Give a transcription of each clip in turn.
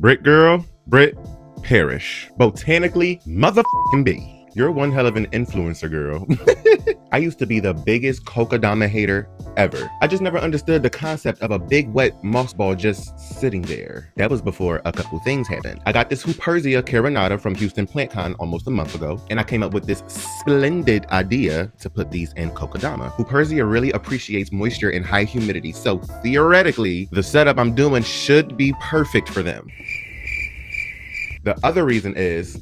Britt girl, Britt Parish. Botanically motherfucking B. You're one hell of an influencer, girl. I used to be the biggest Kokedama hater ever. I just never understood the concept of a big wet moss ball just sitting there. That was before a couple things happened. I got this Huperzia carinata from Houston PlantCon almost a month ago, and I came up with this splendid idea to put these in Kokedama. Huperzia really appreciates moisture and high humidity, so theoretically, the setup I'm doing should be perfect for them. The other reason is,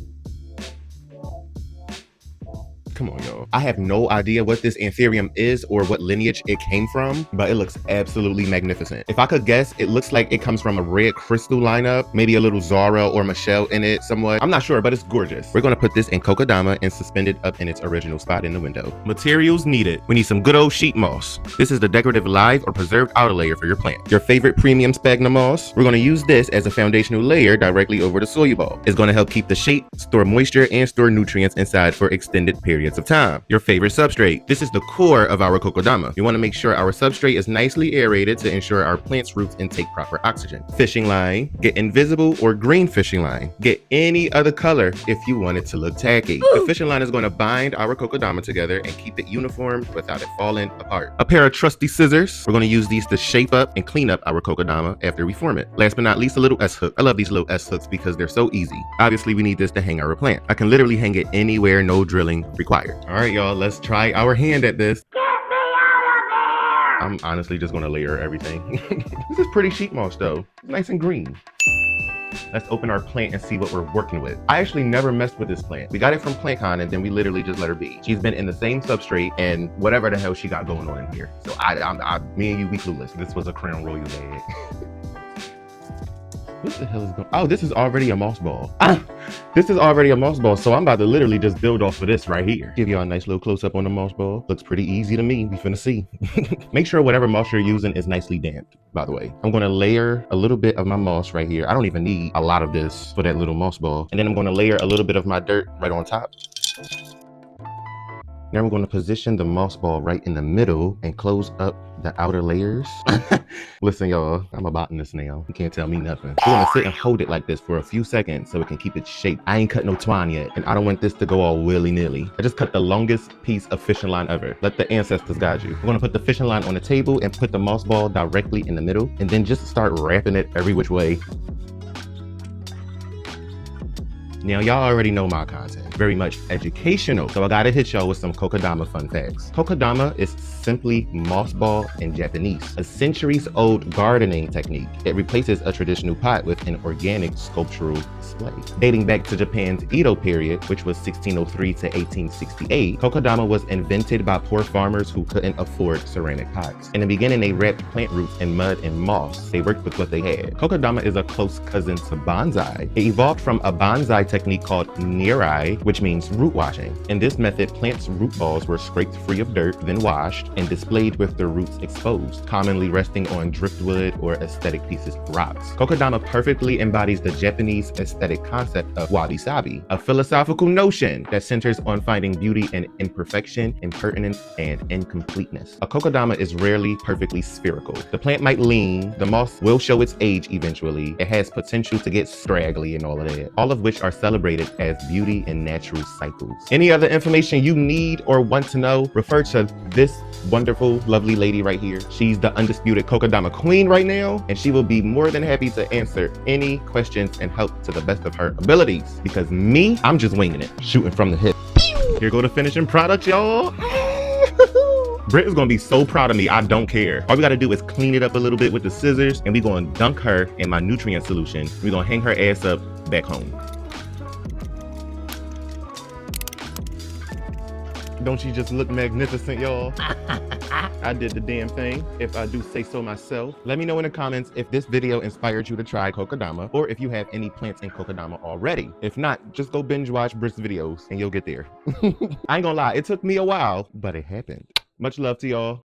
come on, y'all. I have no idea what this anthurium is or what lineage it came from, but it looks absolutely magnificent. If I could guess, it looks like it comes from a red crystal lineup, maybe a little Zara or Michelle in it somewhat. I'm not sure, but it's gorgeous. We're gonna put this in Kokedama and suspend it up in its original spot in the window. Materials needed. We need some good old sheet moss. This is the decorative live or preserved outer layer for your plant. Your favorite premium sphagnum moss. We're gonna use this as a foundational layer directly over the soil ball. It's gonna help keep the shape, store moisture, and store nutrients inside for extended periods of time. Your favorite substrate. This is the core of our Kokedama. You want to make sure our substrate is nicely aerated to ensure our plant's roots intake proper oxygen. Fishing line. Get invisible or green fishing line. Get any other color if you want it to look tacky. The fishing line is going to bind our Kokedama together and keep it uniform without it falling apart. A pair of trusty scissors. We're going to use these to shape up and clean up our Kokedama after we form it. Last but not least, a little S-hook. I love these little S-hooks because they're so easy. Obviously, we need this to hang our plant. I can literally hang it anywhere, no drilling required. All right, y'all, let's try our hand at this. Get me out of there! I'm honestly just gonna layer everything. This is pretty sheet moss though. It's nice and green. Let's open our plant and see what we're working with. I actually never messed with this plant. We got it from PlantCon and then we literally just let her be. She's been in the same substrate and whatever the hell she got going on in here. So me and you, we clueless. This was a Crown Royal bag. What the hell is going on? Oh, this is already a moss ball. This is already a moss ball, so I'm about to literally just build off of this right here. Give y'all a nice little close-up on the moss ball. Looks pretty easy to me. We finna see. Make sure whatever moss you're using is nicely damped, by the way. I'm gonna layer a little bit of my moss right here. I don't even need a lot of this for that little moss ball. And then I'm gonna layer a little bit of my dirt right on top. Now I'm going to position the moss ball right in the middle and close up the outer layers. Listen, y'all, I'm a botanist now. You can't tell me nothing. We're gonna sit and hold it like this for a few seconds so it can keep its shape. I ain't cut no twine yet, and I don't want this to go all willy-nilly. I just cut the longest piece of fishing line ever. Let the ancestors guide you. We're gonna put the fishing line on the table and put the moss ball directly in the middle, and then just start wrapping it every which way. Now, y'all already know my content, very much educational, so I gotta hit y'all with some Kokedama fun facts. Kokedama is simply moss ball in Japanese, a centuries-old gardening technique. It replaces a traditional pot with an organic sculptural display. Dating back to Japan's Edo period, which was 1603 to 1868, Kokedama was invented by poor farmers who couldn't afford ceramic pots. In the beginning, they wrapped plant roots in mud and moss. They worked with what they had. Kokedama is a close cousin to bonsai. It evolved from a bonsai technique called nirai, which means root washing. In this method, plants' root balls were scraped free of dirt, then washed, and displayed with their roots exposed, commonly resting on driftwood or aesthetic pieces of rocks. Kokedama perfectly embodies the Japanese aesthetic concept of wabi-sabi, a philosophical notion that centers on finding beauty in imperfection, impertinence, and incompleteness. A Kokedama is rarely perfectly spherical. The plant might lean, the moss will show its age eventually, it has potential to get straggly and all of that, all of which are celebrated as beauty and natural cycles. Any other information you need or want to know, refer to this wonderful, lovely lady right here. She's the undisputed Kokedama queen right now, and she will be more than happy to answer any questions and help to the best of her abilities. Because me, I'm just winging it, shooting from the hip. Here go the finishing product, y'all. Britt is gonna be so proud of me, I don't care. All we gotta do is clean it up a little bit with the scissors, and we're gonna dunk her in my nutrient solution. We're gonna hang her ass up back home. Don't she just look magnificent, y'all? I did the damn thing, if I do say so myself. Let me know in the comments if this video inspired you to try Kokedama, or if you have any plants in Kokedama already. If not, just go binge watch Britt's videos and you'll get there. I ain't gonna lie, it took me a while, but it happened. Much love to y'all.